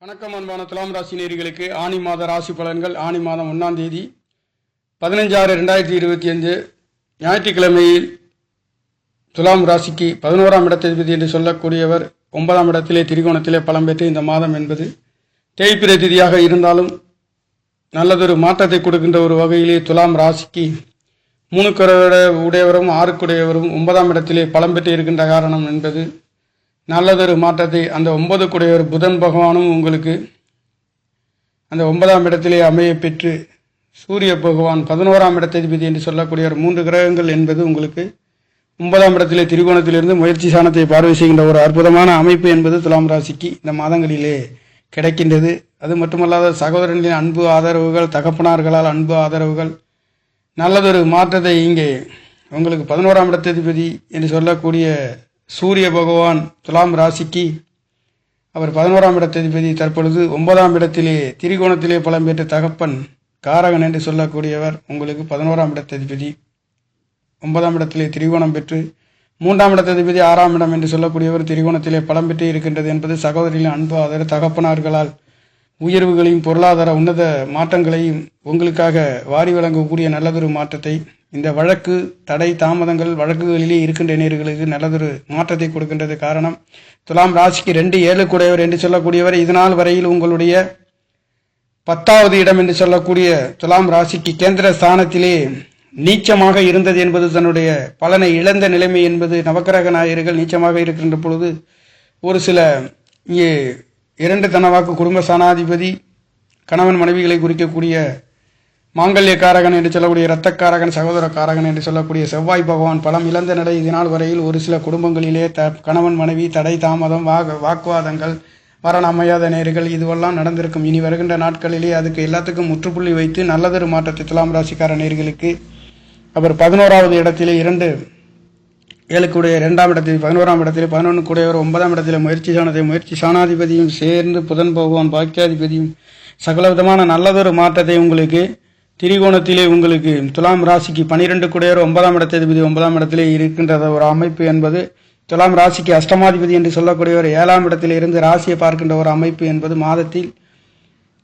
வணக்கம் அன்பான துலாம் ராசி நேயர்களுக்கு ஆனி மாத ராசி பலன்கள். ஆனி மாதம் 1ஆம் தேதி 15/6/2025 ஞாயிற்றுக்கிழமையில் துலாம் ராசிக்கு 11ஆம் இடத்ததிபதி என்று சொல்லக்கூடியவர் 9ஆம் இடத்திலே திரிகோணத்திலே பலம் பெற்று இந்த மாதம் என்பது தேய்பிரை திதியாக இருந்தாலும் நல்லதொரு மாற்றத்தை கொடுக்கின்ற ஒரு வகையிலே துலாம் ராசிக்கு 3 உடையவரும் 6 உடையவரும் 9ஆம் இடத்திலே பலம் பெற்று இருக்கின்ற காரணம் என்பது நல்லதொரு மாற்றத்தை அந்த 9 கூடையவர் புதன் பகவானும் உங்களுக்கு அந்த 9ஆம் இடத்திலே அமைய பெற்று சூரிய பகவான் 11ஆம் இடத்ததிபதி என்று சொல்லக்கூடிய 3 கிரகங்கள் என்பது உங்களுக்கு 9ஆம் இடத்திலே திரிகோணத்திலிருந்து முயற்சி சாணத்தை பார்வை செய்கின்ற ஒரு அற்புதமான அமைப்பு என்பது துலாம் ராசிக்கு இந்த மாதங்களிலே கிடைக்கின்றது. அது மட்டுமல்லாத சகோதரர்களின் அன்பு ஆதரவுகள், தகப்பனார்களால் அன்பு ஆதரவுகள், நல்லதொரு மாற்றத்தை இங்கே உங்களுக்கு 11ஆம் இடத்ததிபதி என்று சொல்லக்கூடிய சூரிய பகவான் துலாம் ராசிக்கு அவர் 11ஆம் இடத்ததிபதி தற்பொழுது 9ஆம் இடத்திலே திரிகோணத்திலே பலம் பெற்ற தகப்பன் காரகன் என்று சொல்லக்கூடியவர் உங்களுக்கு 11ஆம் இடத்ததிபதி 9ஆம் இடத்திலே திரிகோணம் பெற்று 3ஆம் இடத்ததிபதி 6ஆம் இடம் என்று சொல்லக்கூடியவர் திரிகோணத்திலே பலம் பெற்று இருக்கின்றது என்பது சகோதரிகளின் அன்பு ஆதரவு, தகப்பனார்களால் உயர்வுகளையும் பொருளாதார உன்னத மாற்றங்களையும் உங்களுக்காக வாரி வழங்கக்கூடிய நல்லதொரு மாற்றத்தை இந்த வழக்கு தடை தாமதங்கள் வழக்குகளிலே இருக்கின்ற நேர்களுக்கு நல்லதொரு மாற்றத்தை கொடுக்கின்றது. காரணம் துலாம் ராசிக்கு 2 கூடையவர் என்று சொல்லக்கூடியவர் இதனால் வரையில் உங்களுடைய 10வது இடம் என்று சொல்லக்கூடிய துலாம் ராசிக்கு கேந்திர ஸ்தானத்திலே நீச்சமாக இருந்தது என்பது தன்னுடைய பலனை இழந்த நிலைமை என்பது நவக்கிரக நாயகர்கள் நீச்சமாக இருக்கின்ற பொழுது ஒரு சில இங்கே 2 தனவாக்கு குடும்ப ஸ்தானாதிபதி கணவன் மனைவிகளை குறிக்கக்கூடிய மாங்கல்ய காரகன் என்று சொல்லக்கூடிய இரத்தக்காரகன், சகோதர காரகன் என்று சொல்லக்கூடிய செவ்வாய் பகவான் பலம் இழந்த நிலை இதனால் வரையில் ஒரு சில குடும்பங்களிலே கணவன் மனைவி தடை தாமதம், வாக்குவாதங்கள், வரண அமையாத நேர்கள் இதுவெல்லாம் நடந்திருக்கும். இனி வருகின்ற நாட்களிலே அதுக்கு எல்லாத்துக்கும் முற்றுப்புள்ளி வைத்து நல்லதொரு மாற்றத்தை துலாம் ராசிக்கார நேர்களுக்கு அவர் 11வது இடத்திலே 7 கூடிய 2ஆம் இடத்தில் 11ஆம் இடத்திலே 11 கூடியவர் 9ஆம் இடத்திலே முயற்சி சாணாதிபதியும் சேர்ந்து புதன் பகவான் பாக்கியாதிபதியும் சகலவிதமான நல்லதொரு மாற்றத்தை உங்களுக்கு திரிகோணத்திலே உங்களுக்கு துலாம் ராசிக்கு 12 கூடையவர் 9ஆம் இடத்ததிபதி 9ஆம் இடத்திலே இருக்கின்ற ஒரு அமைப்பு என்பது துலாம் ராசிக்கு அஷ்டமாதிபதி என்று சொல்லக்கூடியவர் 7ஆம் இடத்திலே இருந்து ராசியை பார்க்கின்ற ஒரு அமைப்பு என்பது மாதத்தில்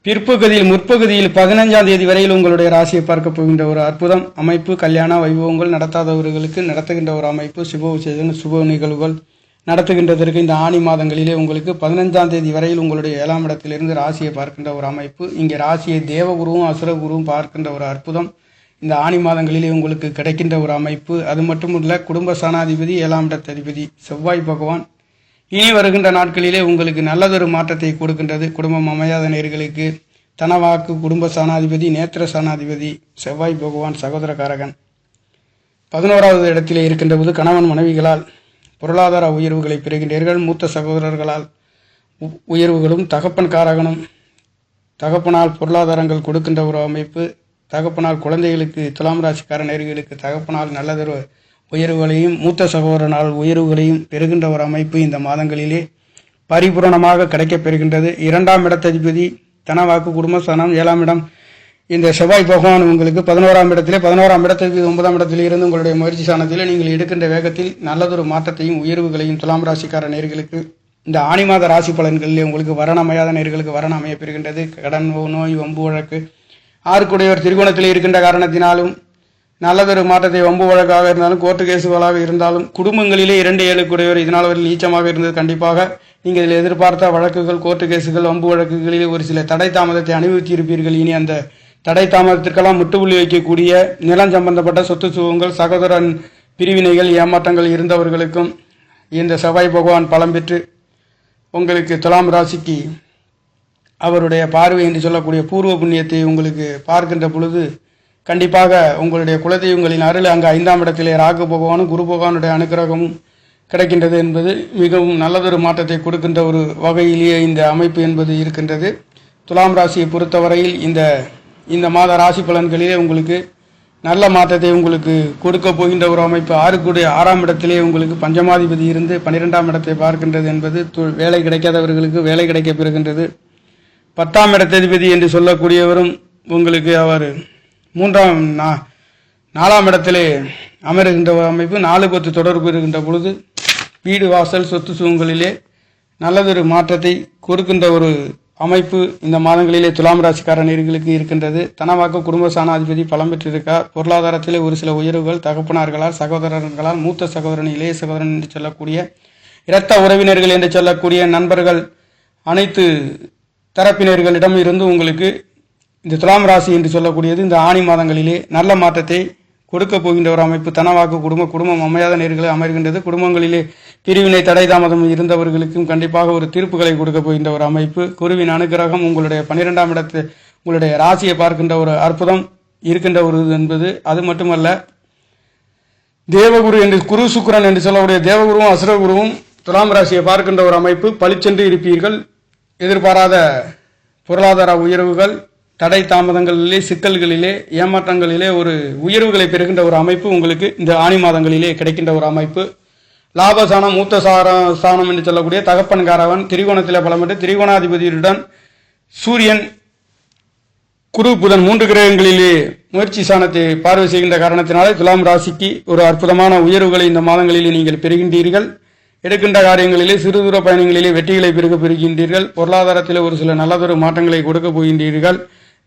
பிற்பகுதியில் முற்பகுதியில் 15ஆம் தேதி வரையில் உங்களுடைய ராசியை பார்க்க போகின்ற ஒரு அற்புதம் அமைப்பு. கல்யாண வைபவங்கள் நடத்தாதவர்களுக்கு நடத்துகின்ற ஒரு அமைப்பு, சுப நிகழ்வுகள் நடத்துகின்றதற்கு இந்த ஆணி மாதங்களிலே உங்களுக்கு 15ஆம் தேதி வரையில் உங்களுடைய 7ஆம் இடத்திலிருந்து ராசியை பார்க்கின்ற ஒரு அமைப்பு. இங்கே ராசியை தேவகுருவும் அசுரகுருவும் பார்க்கின்ற ஒரு அற்புதம் இந்த ஆணி மாதங்களிலே உங்களுக்கு கிடைக்கின்ற ஒரு அமைப்பு. அது மட்டுமல்ல, குடும்ப ஸ்தானாதிபதி 7ஆம் இடத்ததிபதி செவ்வாய் பகவான் இனி வருகின்ற நாட்களிலே உங்களுக்கு நல்லதொரு மாற்றத்தை கொடுக்கின்றது. குடும்பம் அமையாத நேர்களுக்கு தனவாக்கு குடும்ப ஸ்தானாதிபதி நேத்திர ஸ்தானாதிபதி செவ்வாய் பகவான் சகோதரகாரகன் 11வது இடத்திலே இருக்கின்ற போது கணவன் மனைவிகளால் பொருளாதார உயர்வுகளை பெறுகின்றீர்கள். மூத்த சகோதரர்களால் உயர்வுகளும், தகப்பன் காரகனும் தகப்பனால் பொருளாதாரங்கள் கொடுக்கின்ற ஒரு அமைப்பு. தகப்பனால் குழந்தைகளுக்கு துலாம் ராசிக்கார நேர்களுக்கு தகப்பனால் நல்லதொரு உயர்வுகளையும் மூத்த சகோதரனால் உயர்வுகளையும் பெறுகின்ற ஒரு அமைப்பு இந்த மாதங்களிலே பரிபூரணமாக கிடைக்கப் பெறுகின்றது. 2ஆம் இடத்ததிபதி தனவாக்கு குடும்பஸ்தானம் 7ஆம் இடம் இந்த செவ்வாய் பகவான் உங்களுக்கு 11ஆம் இடத்திலே 11ஆம் இடத்திற்கு 9ஆம் இடத்திலே இருந்து உங்களுடைய முயற்சி ஸ்தானத்திலே நீங்கள் எடுக்கின்ற வேகத்தில் நல்லதொரு மாற்றத்தையும் உயர்வுகளையும் துலாம் ராசிக்கார நேர்களுக்கு இந்த ஆணி மாத ராசி பலன்களிலே உங்களுக்கு வரண அமையாத நேர்களுக்கு வரண அமைய பெறுகின்றது. கடன், நோய், வம்பு வழக்கு 6 கூடையவர் திரிகோணத்திலே இருக்கின்ற காரணத்தினாலும் நல்லதொரு மாற்றத்தை வம்பு வழக்காக இருந்தாலும் கோர்ட்டு கேசுகளாக இருந்தாலும் குடும்பங்களிலே 2 கூடையவர் இதனால் வரை நீச்சமாக இருந்தது. கண்டிப்பாக நீங்கள் இதில் எதிர்பார்த்த வழக்குகள், கோர்ட்டு கேசுகள், வம்பு வழக்குகளிலே ஒரு சில தடை தாமதத்தை அனுபவித்திருப்பீர்கள். இனி அந்த தடை தாமதத்திற்கெல்லாம் முட்டுப்புள்ளி வைக்கக்கூடிய நிலம் சம்பந்தப்பட்ட சொத்து சுகங்கள், சகோதரன் பிரிவினைகள், ஏமாற்றங்கள் இருந்தவர்களுக்கும் இந்த செவ்வாய் பகவான் பலம் பெற்று உங்களுக்கு துலாம் ராசிக்கு அவருடைய பார்வை என்று சொல்லக்கூடிய பூர்வ புண்ணியத்தை உங்களுக்கு பார்க்கின்ற பொழுது கண்டிப்பாக உங்களுடைய குலதெய்வங்களின் அருள் அங்கு 5ஆம் இடத்திலே ராகு பகவானும் குரு பகவானுடைய அனுக்கிரகமும் கிடைக்கின்றது என்பது மிகவும் நல்லதொரு மாற்றத்தை கொடுக்கின்ற ஒரு வகையிலேயே இந்த அமைப்பு என்பது இருக்கின்றது. துலாம் ராசியை பொறுத்தவரையில் இந்த மாத ராசி பலன்களிலே உங்களுக்கு நல்ல மாற்றத்தை உங்களுக்கு கொடுக்க போகின்ற ஒரு அமைப்பு. 6ஆம் இடத்திலே உங்களுக்கு பஞ்சமாதிபதி இருந்து 12ஆம் இடத்தை பார்க்கின்றது என்பது வேலை கிடைக்காதவர்களுக்கு வேலை கிடைக்கப் பெறுகின்றது. 10ஆம் இடத்ததிபதி என்று சொல்லக்கூடியவரும் உங்களுக்கு அவர் 4ஆம் இடத்திலே அமருகின்ற ஒரு அமைப்பு. 4-10 தொடர்பு இருக்கின்ற பொழுது வீடு வாசல் சொத்து சுகங்களிலே நல்லதொரு மாற்றத்தை கொடுக்கின்ற ஒரு அமைப்பு இந்த மாதங்களிலே துலாம் ராசிக்கார நேயர்களுக்கு இருக்கின்றது. தனவாக்கு குடும்ப சாணாதிபதி பலம் பெற்றிருக்கார். பொருளாதாரத்திலே ஒரு சில உயர்வுகள் தகப்பனார்களால், சகோதரர்களால், மூத்த சகோதரன், இளைய சகோதரன் என்று சொல்லக்கூடிய இரத்த உறவினர்கள் என்று சொல்லக்கூடிய நண்பர்கள், அனைத்து தரப்பினர்களிடம் இருந்து உங்களுக்கு இந்த துலாம் ராசி என்று சொல்லக்கூடியது இந்த ஆணி மாதங்களிலே நல்ல மாற்றத்தை கொடுக்க போகின்ற ஒரு அமைப்பு. தனவாக்கு குடும்பம் அமையாத நேர்களை அமர்கின்றது. குடும்பங்களிலே பிரிவினை தடை தாமதம் இருந்தவர்களுக்கும் கண்டிப்பாக ஒரு தீர்ப்புகளை கொடுக்க போகின்ற ஒரு அமைப்பு. குருவின் அனுகிரகம் உங்களுடைய 12ஆம் இடத்து உங்களுடைய ராசியை பார்க்கின்ற ஒரு அற்புதம் இருக்கின்ற ஒரு என்பது. அது மட்டுமல்ல, தேவகுரு என்று குரு சுக்கிரன் என்று சொல்லக்கூடிய தேவகுருவும் அசுரகுருவும் துலாம் ராசியை பார்க்கின்ற ஒரு அமைப்பு. பளிச்சென்று இருப்பீர்கள். எதிர்பாராத பொருளாதார உயர்வுகள், தடை தாமதங்களிலே, சிக்கல்களிலே, ஏமாற்றங்களிலே ஒரு உயர்வுகளை பெறுகின்ற ஒரு அமைப்பு உங்களுக்கு இந்த ஆணி மாதங்களிலே கிடைக்கின்ற ஒரு அமைப்பு. லாபசானம், மூத்த சாணம் என்று சொல்லக்கூடிய தகப்பன்காரவன் திரிகோணத்திலே பலமற்று திரிகோணாதிபதியுடன் சூரியன், குரு, புதன் 3 கிரகங்களிலே முயற்சி சாணத்தை பார்வை செய்கின்ற காரணத்தினாலே துலாம் ராசிக்கு ஒரு அற்புதமான உயர்வுகளை இந்த மாதங்களிலே நீங்கள் பெறுகின்றீர்கள். எடுக்கின்ற காரியங்களிலே, சிறு தூர பயணங்களிலே வெற்றிகளை பெறுகின்றீர்கள். பொருளாதாரத்திலே ஒரு சில நல்லதொரு மாற்றங்களை கொடுக்க போகின்றீர்கள்.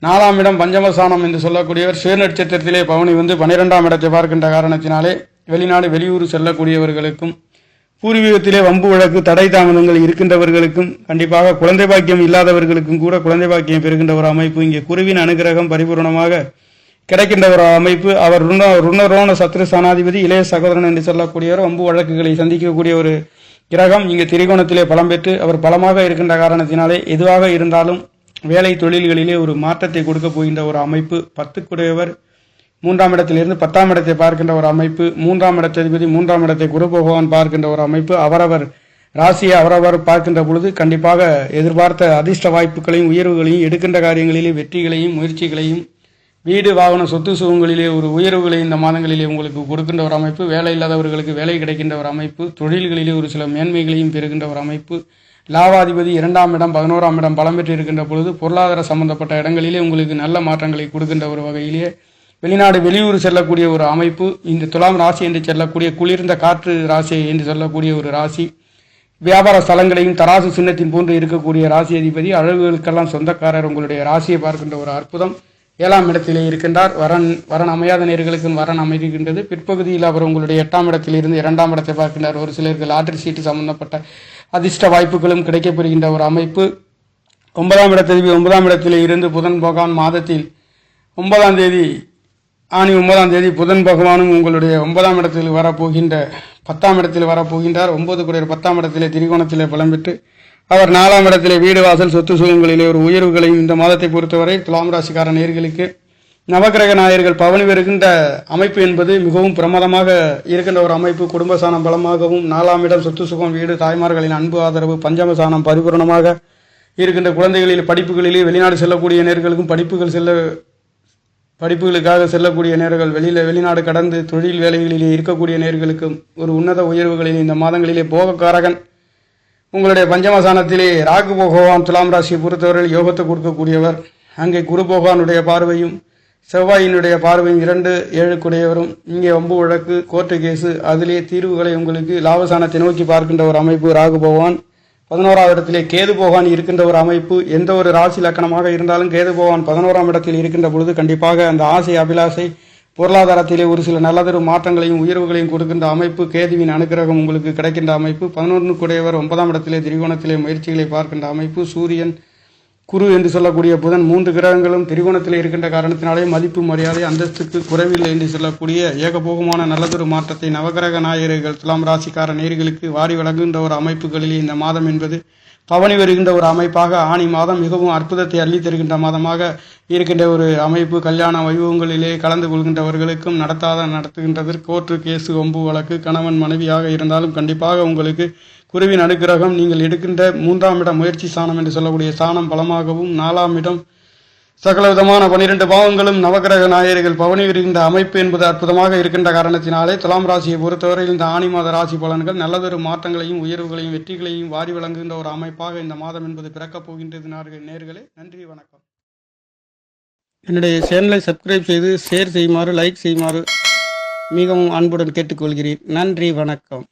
4ஆம் இடம் பஞ்சமசானம் என்று சொல்லக்கூடியவர் சுய நட்சத்திரத்திலே பவனி வந்து 12ஆம் இடத்தை பார்க்கின்ற காரணத்தினாலே வெளிநாடு வெளியூர் செல்லக்கூடியவர்களுக்கும், பூர்வீகத்திலே வம்பு வழக்கு தடை தாமதங்கள் இருக்கின்றவர்களுக்கும், கண்டிப்பாக குழந்தை பாக்கியம் இல்லாதவர்களுக்கும் கூட குழந்தை பாக்கியம் பெறுகின்ற ஒரு அமைப்பு. இங்கே குருவின் அனுகிரகம் பரிபூர்ணமாக கிடைக்கின்ற ஒரு அமைப்பு. அவர் ருணரோண சத்ரு ஸ்தானாதிபதி, இளைய சகோதரன் என்று சொல்லக்கூடியவர், வம்பு வழக்குகளை சந்திக்கக்கூடிய ஒரு கிரகம் இங்கே திரிகோணத்திலே பலம் பெற்று அவர் பலமாக இருக்கின்ற காரணத்தினாலே எதுவாக இருந்தாலும் வேலை தொழில்களிலே ஒரு மாற்றத்தை கொடுக்க போகின்ற ஒரு அமைப்பு. 10க்குடையவர் 3ஆம் இடத்திலிருந்து 10ஆம் இடத்தை பார்க்கின்ற ஒரு அமைப்பு. 3ஆம் இடத்ததிபதி 3ஆம் இடத்தை குரு பகவான் பார்க்கின்ற ஒரு அமைப்பு. அவரவர் ராசியை அவரவர் பார்க்கின்ற பொழுது கண்டிப்பாக எதிர்பார்த்த அதிர்ஷ்ட வாய்ப்புகளையும் உயர்வுகளையும், எடுக்கின்ற காரியங்களிலே வெற்றிகளையும் முயற்சிகளையும், வீடு வாகன சொத்து சுகங்களிலே ஒரு உயர்வுகளை இந்த மாதங்களிலே உங்களுக்கு கொடுக்கின்ற ஒரு அமைப்பு. வேலை இல்லாதவர்களுக்கு வேலை கிடைக்கின்ற ஒரு அமைப்பு. தொழில்களிலே ஒரு சில மேன்மைகளையும் பெறுகின்ற ஒரு அமைப்பு. லாபாதிபதி 2ஆம் இடம் 11ஆம் இடம் பலம் பெற்று இருக்கின்ற பொழுது பொருளாதார சம்பந்தப்பட்ட இடங்களிலே உங்களுக்கு நல்ல மாற்றங்களை கொடுக்கின்ற ஒரு வகையிலே வெளிநாடு வெளியூர் செல்லக்கூடிய ஒரு அமைப்பு. இந்த துலாம் ராசி என்று சொல்லக்கூடிய குளிர்ந்த காற்று ராசி என்று சொல்லக்கூடிய ஒரு ராசி. வியாபார ஸ்தலங்களையும் தராசு சின்னத்தின் போன்று இருக்கக்கூடிய ராசி அதிபதி, அழகுகளுக்கெல்லாம் சொந்தக்காரர், உங்களுடைய ராசியை பார்க்கின்ற ஒரு அற்புதம். 7ஆம் இடத்திலே இருக்கின்றார். வரன் அமையாத நேர்களுக்கு வரன் அமைகின்றது. பிற்பகுதியில் அவர் உங்களுடைய 8ஆம் இடத்திலிருந்து 2ஆம் இடத்தை பார்க்கின்றார். ஒரு சிலருக்கு லாட்டரி சீட்டு சம்பந்தப்பட்ட அதிர்ஷ்ட வாய்ப்புகளும் கிடைக்கப்பெறுகின்ற ஒரு அமைப்பு. 9ஆம் இடத்ததிபதி 9ஆம் இடத்திலே இருந்து புதன் பகவான் மாதத்தில் 9ஆம் தேதி ஆணி 9ஆம் தேதி புதன் பகவானும் உங்களுடைய 9ஆம் இடத்தில் வரப்போகின்ற 10ஆம் இடத்தில் வரப்போகின்றார். 9 10ஆம் இடத்திலே திரிகோணத்திலே பலம் பெற்று அவர் 4ஆம் இடத்திலே வீடு வாசல் சொத்து சுகங்களிலே ஒரு உயர்வுகளையும் இந்த மாதத்தை பொறுத்தவரை துலாம் ராசிக்கார நேயர்களுக்கு நவகிரக நாயர்கள் பவனி வருகின்ற அமைப்பு என்பது மிகவும் பிரமாதமாக இருக்கின்ற ஒரு அமைப்பு. குடும்பசானம் பலமாகவும், 4ஆம் இடம் சொத்து சுகம், வீடு, தாய்மார்களின் அன்பு ஆதரவு, பஞ்சமசானம் பரிபூர்ணமாக இருக்கின்ற குழந்தைகளில் படிப்புகளிலே வெளிநாடு செல்லக்கூடிய நேர்களுக்கும், படிப்புகளுக்காக செல்லக்கூடிய நேர்கள், வெளிநாடு கடந்து தொழில் வேலைகளிலே இருக்கக்கூடிய நேர்களுக்கும் ஒரு உன்னத உயர்வுகளில் இந்த மாதங்களிலே போகக்காரகன் உங்களுடைய பஞ்சமசானத்திலே ராகு பகவான் துலாம் ராசியை பொறுத்தவரையில் யோகத்தை கொடுக்கக்கூடியவர். அங்கே குரு பகவானுடைய பார்வையும் செவ்வாயினுடைய பார்வையும் 2 7க்குடையவரும். இங்கே வம்பு வழக்கு கோர்ட்டு கேஸு அதிலே தீர்வுகளை உங்களுக்கு லாபசானத்தை நோக்கி பார்க்கின்ற ஒரு அமைப்பு. ராகு பகவான் 11ஆவது இடத்திலே கேது பகவான் இருக்கின்ற ஒரு அமைப்பு. எந்த ஒரு ராசி லக்கணமாக இருந்தாலும் கேது பகவான் 11ஆம் இடத்தில் இருக்கின்ற பொழுது கண்டிப்பாக அந்த ஆசை அபிலாசை பொருளாதாரத்திலே ஒரு சில நல்லதொரு மாற்றங்களையும் உயர்வுகளையும் கொடுக்கின்ற அமைப்பு. கேதுவின் அனுகிரகம் உங்களுக்கு கிடைக்கின்ற அமைப்பு. 11க்குடையவர் 9ஆம் இடத்திலே திரிகோணத்திலே முயற்சிகளை பார்க்கின்ற அமைப்பு. சூரியன், குரு என்று சொல்லக்கூடிய புதன் 3 கிரகங்களும் திரிகோணத்தில் இருக்கின்ற காரணத்தினாலே மதிப்பு மரியாதை அந்தஸ்துக்கு குறைவில்லை என்று சொல்லக்கூடிய ஏகபோகமான நல்லதொரு மாற்றத்தை நவகிரக நாயகர்கள் துலாம் ராசிக்கார நேயர்களுக்கு வாரி வழங்குகின்ற ஒரு அமைப்புகளிலே இந்த மாதம் என்பது பவனி வருகின்ற ஒரு அமைப்பாக ஆணி மாதம் மிகவும் அற்புதத்தை அள்ளி தருகின்ற மாதமாக இருக்கின்ற ஒரு அமைப்பு. கல்யாண வைபவங்களிலே கலந்து கொள்கின்றவர்களுக்கும் நடத்துகின்றது. கோர்ட்டு கேஸு வம்பு வழக்கு கணவன் மனைவியாக இருந்தாலும் கண்டிப்பாக உங்களுக்கு குருவின் அனுகிரகம். நீங்கள் எடுக்கின்ற 3ஆம் இடம் முயற்சி ஸ்தானம் என்று சொல்லக்கூடிய ஸ்தானம் பலமாகவும், 4ஆம் இடம் சகலவிதமான 12 பாவங்களும் நவகிரக நாயகர்கள் பவனி வருகின்ற அமைப்பு என்பது அற்புதமாக இருக்கின்ற காரணத்தினாலே துலாம் ராசியை பொறுத்தவரையில் இந்த ஆணி மாத ராசி பலன்கள் நல்லதொரு மாற்றங்களையும் உயர்வுகளையும் வெற்றிகளையும் வாரி வழங்குகின்ற ஒரு அமைப்பாக இந்த மாதம் என்பது பிறக்கப் போகின்றது. நேயர்களே, நன்றி, வணக்கம். என்னுடைய சேனலை சப்ஸ்கிரைப் செய்து ஷேர் செய்யுமாறு, லைக் செய்யுமாறு மிகவும் அன்புடன் கேட்டுக்கொள்கிறேன். நன்றி, வணக்கம்.